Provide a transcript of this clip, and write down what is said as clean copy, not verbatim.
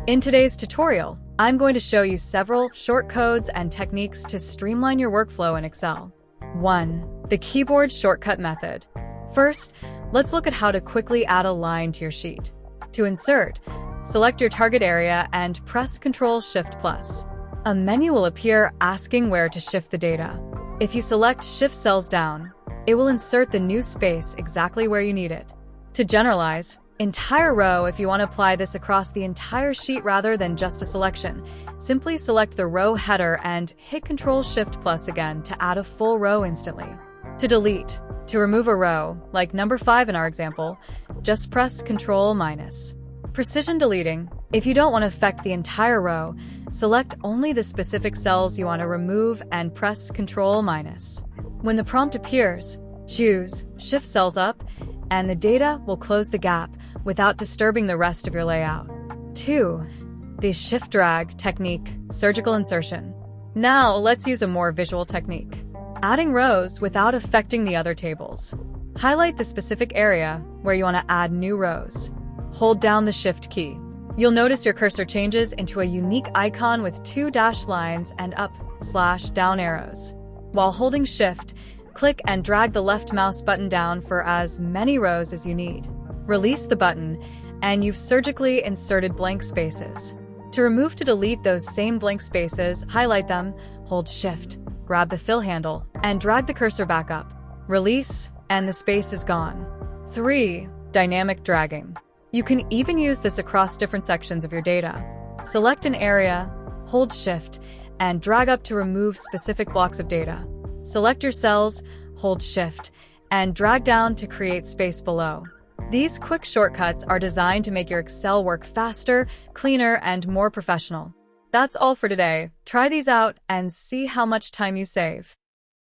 In today's tutorial, I'm going to show you several shortcodes and techniques to streamline your workflow in Excel. 1. The keyboard shortcut method. First, let's look at how to quickly add a line to your sheet. To insert, select your target area and press Ctrl Shift Plus. A menu will appear asking where to shift the data. If you select Shift Cells Down, it will insert the new space exactly where you need it. To generalize, entire row if you want to apply this across the entire sheet rather than just a selection. Simply select the row header and hit Ctrl Shift Plus again to add a full row instantly. To delete, to remove a row, like number 5 in our example, just press Ctrl Minus. Precision deleting. If you don't want to affect the entire row, select only the specific cells you want to remove and press Ctrl Minus. When the prompt appears, choose Shift Cells Up, and the data will close the gap without disturbing the rest of your layout. 2. The Shift Drag technique, surgical insertion. Now let's use a more visual technique. Adding rows without affecting the other tables. Highlight the specific area where you want to add new rows. Hold down the Shift key. You'll notice your cursor changes into a unique icon with 2 dashed lines and up/down arrows. While holding Shift, click and drag the left mouse button down for as many rows as you need. Release the button, and you've surgically inserted blank spaces. To remove to delete those same blank spaces, highlight them, hold Shift, grab the fill handle, and drag the cursor back up. Release, and the space is gone. 3. Dynamic dragging. You can even use this across different sections of your data. Select an area, hold Shift, and drag up to remove specific blocks of data. Select your cells, hold Shift, and drag down to create space below. These quick shortcuts are designed to make your Excel work faster, cleaner, and more professional. That's all for today. Try these out and see how much time you save.